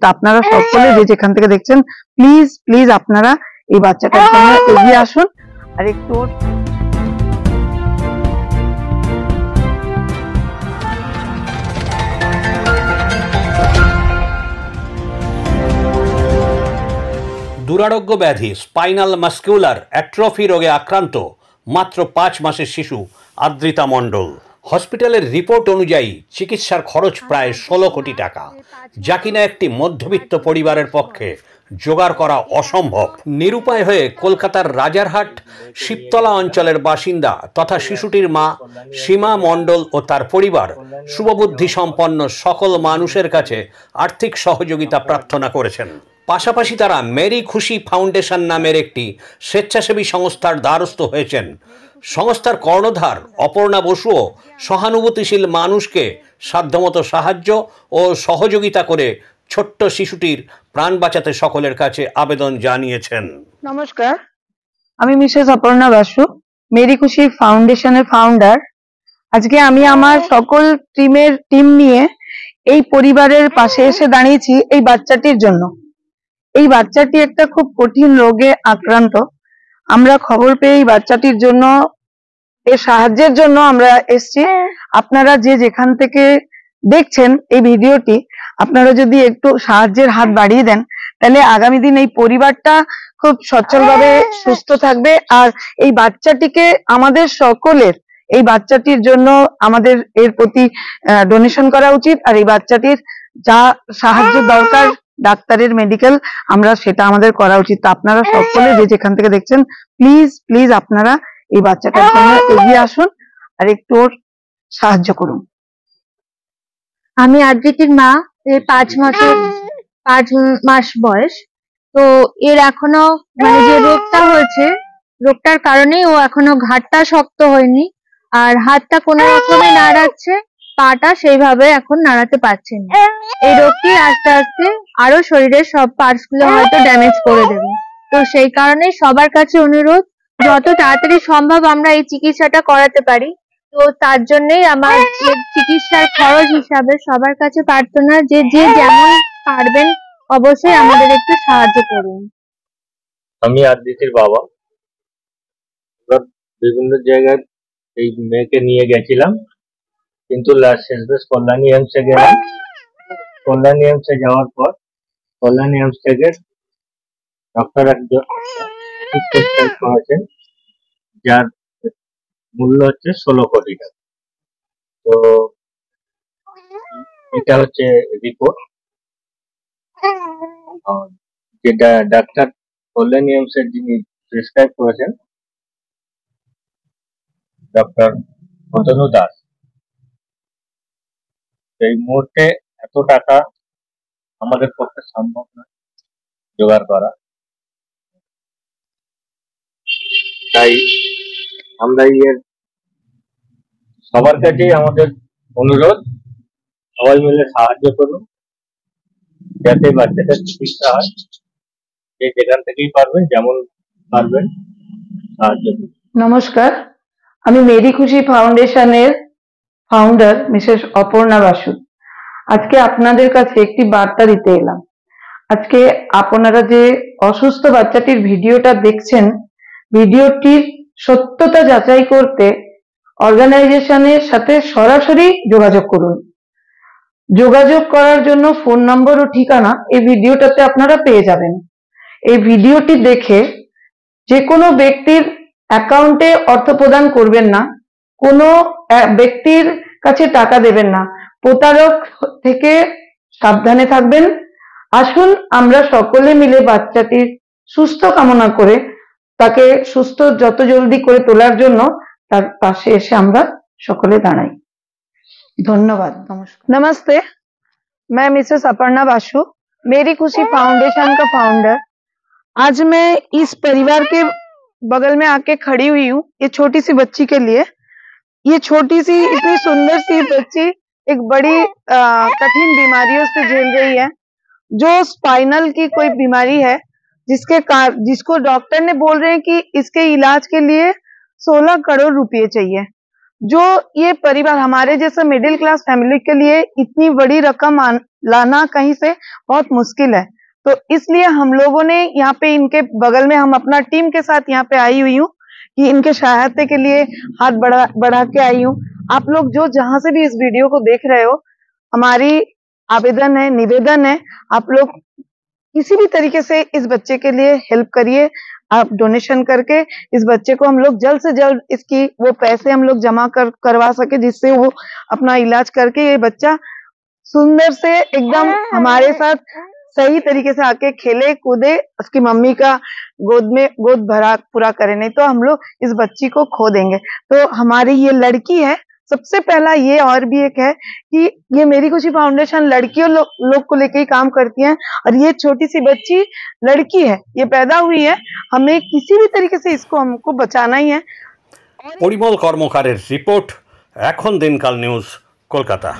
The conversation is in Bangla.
তো আপনারা সকলে যে যেখান থেকে দেখছেন প্লিজ প্লিজ আপনারা এই বাচ্চাটার জন্য এগিয়ে আসুন আর একটু দুরারোগ্য ব্যাধি স্পাইনাল মাস্কুলার অ্যাট্রফি রোগে আক্রান্ত মাত্র 5 মাসের শিশু আদ্রিতা মণ্ডল। হসপিটালের রিপোর্ট অনুযায়ী চিকিৎসার খরচ প্রায় 16 কোটি টাকা, যা কিনা একটি মধ্যবিত্ত পরিবারের পক্ষে জোগাড় করা অসম্ভব। নিরুপায় হয়ে কলকাতার রাজারহাট শিবতলা অঞ্চলের বাসিন্দা তথা শিশুটির মা সীমা মণ্ডল ও তার পরিবার শুভবুদ্ধি সম্পন্ন সকল মানুষের কাছে আর্থিক সহযোগিতা প্রার্থনা করেছেন। পাশাপাশি তারা মেরি খুশি ফাউন্ডেশন নামের একটি স্বেচ্ছাসেবী সংস্থার দ্বারস্থ হয়েছেন। সংস্থার কর্ণধার অপর্ণা বসুও সহানুভূতিশীল মানুষকে সাধ্যমতো সাহায্য ও সহযোগিতা করে ছোট্ট শিশুটির প্রাণ বাঁচাতে সকলের কাছে আবেদন জানিয়েছেন। নমস্কার, আমি মিসেস অপর্ণা বসু, মেরি খুশি ফাউন্ডেশনের ফাউন্ডার। আজকে আমি আমার সকল টিম নিয়ে এই পরিবারের পাশে এসে দাঁড়িয়েছি এই বাচ্চাটির জন্য। এই বাচ্চাটি একটা খুব কঠিন রোগে আক্রান্ত। আমরা খবর পেয়ে এই বাচ্চাটির জন্য এর সাহায্যের জন্য আমরা এসছি। আপনারা যে যেখান থেকে দেখছেন এই ভিডিওটি, আপনারা যদি একটু সাহায্যের হাত বাড়িয়ে দেন তাহলে আগামী দিন এই পরিবারটা খুব সচ্ছলভাবে সুস্থ থাকবে। আর এই বাচ্চাটিকে আমাদের সকলের এই বাচ্চাটির জন্য আমাদের এর প্রতি ডোনেশন করা উচিত। আর এই বাচ্চাটির যা সাহায্য দরকার ডাক্তারের মেডিকেল আমরা সেটা আমাদের করা উচিত। তো আপনারা সকলে যে যেখান থেকে দেখছেন প্লিজ প্লিজ আপনারা এই বাচ্চাটার জন্য এগিয়ে আসুন আর একটু ওর সাহায্য করুন। আমি আদ্রিতির মা। এর 5 মাস বয়স। তো এর এখনো মানে যে রোগটা হয়েছে, রোগটার কারণেই ও এখনো ঘাড়টা শক্ত হয়নি, আর হাতটা কোনো রকমে নাড়াচ্ছে, পাটা সেইভাবে এখন নাড়াতে পারছে না। এই রোগটি আস্তে আস্তে আরো শরীরের সব পার্টস গুলো হয়তো ড্যামেজ করে দেবে। তো সেই কারণে সবার কাছে অনুরোধ, যত তাড়াতাড়ি সম্ভব আমরা এই চিকিৎসাটা করাতে পারি। তো তার জন্যই আমার চিকিৎসার খরচ হিসাবে সবার কাছে প্রার্থনা যে যে যেমন পারবেন অবশ্যই আমাদের একটু সাহায্য করুন। আমি আদ্রিতির বাবা। বিভিন্ন জায়গায় এই মেয়েকে নিয়ে গেছিলাম, কিন্তু শেষমেশ কল্যাণী এমসে গেলাম। কল্যাণী এমসে যাওয়ার পর কল্যাণী এমস থেকে ডক্টর একজন করেছেন, যার মূল্য হচ্ছে 16 কোটি টাকা। তো এটা হচ্ছে রিপোর্ট, যেটা ডাক্তার কল্যাণী এমসের যিনি প্রেসক্রাইব করেছেন ডক্টর অতনু দাস। এই মুহূর্তে এত টাকা আমাদের পক্ষে সম্ভব নয় জোগাড় করা, তাই আমরা সবার কাছেই আমাদের অনুরোধ, সবাই মিলে সাহায্য করুন যাতে বাচ্চাটার চিকিৎসা হয়। যে যেখান থেকেই পারবেন, যেমন পারবেন সাহায্য করুন। নমস্কার, আমি মেরি খুশি ফাউন্ডেশনের ফাউন্ডার মিসেস অপর্ণা বসু। আজকে আপনাদের কাছে একটি বার্তা দিতে এলাম। আজকে আপনারা যে অসুস্থ বাচ্চাটির ভিডিওটা দেখছেন, ভিডিওটির সত্যতা যাচাই করতে অর্গানাইজেশনের সাথে সরাসরি যোগাযোগ করুন। যোগাযোগ করার জন্য ফোন নম্বর ও ঠিকানা এই ভিডিওটাতে আপনারা পেয়ে যাবেন। এই ভিডিওটি দেখে যে কোনো ব্যক্তির অ্যাকাউন্টে অর্থ প্রদান করবেন না, কোনো ব্যক্তির কাছে টাকা দেবেন না। প্রতারক থেকে সাবধানে থাকবেন। আসুন আমরা সকলে মিলে বাচ্চাটির সুস্থ কামনা করে তাকে সুস্থ যত জলদি করে তোলার জন্য তার পাশে এসে আমরা সকলে দাঁড়াই। धन्यवाद। नमस्कार। नमस्ते, मैं मिसेस अपर्णा बासु, मेरी खुशी फाउंडेशन का फाउंडर। आज मैं इस परिवार के बगल में आके खड़ी हुई हूँ ये छोटी सी बच्ची के लिए। ये छोटी सी इतनी सुंदर सी बच्ची एक बड़ी कठिन बीमारियों से झेल रही है, जो स्पाइनल की कोई बीमारी है, जिसको डॉक्टर ने बोल रहे हैं कि इसके इलाज के लिए 16 करोड़ रुपए चाहिए। जो ये परिवार हमारे जैसे मिडिल क्लास फैमिली के लिए इतनी बड़ी रकम लाना कहीं से बहुत मुश्किल है। तो इसलिए हम लोगों ने यहाँ पे इनके बगल में, हम अपना टीम के साथ यहाँ पे आई हुई हूँ कि इनके सहायता के लिए हाथ बढ़ा के आई हूँ। आप लोग जो जहां से भी इस वीडियो को देख रहे हो, हमारी आवेदन है, निवेदन है, आप लोग किसी भी तरीके से इस बच्चे के लिए हेल्प करिए। आप डोनेशन करके इस बच्चे को हम लोग जल्द से जल्द इसकी वो पैसे हम लोग जमा करवा सके, जिससे वो अपना इलाज करके ये बच्चा सुंदर से एकदम हमारे साथ सही तरीके से आके खेले कूदे, उसकी मम्मी का गोद भरा पूरा करे, नहीं तो हम लोग इस बच्ची को खो देंगे। तो हमारी ये लड़की है सबसे पहला, ये और भी एक है कि ये मेरी खुशी फाउंडेशन लड़कियों लोग को लेके ही काम करती है, और ये छोटी सी बच्ची लड़की है, ये पैदा हुई है, हमें किसी भी तरीके से इसको हमको बचाना ही है। পরিমল কর্মকারের রিপোর্ট, এখন দিনকাল নিউজ, কলকাতা।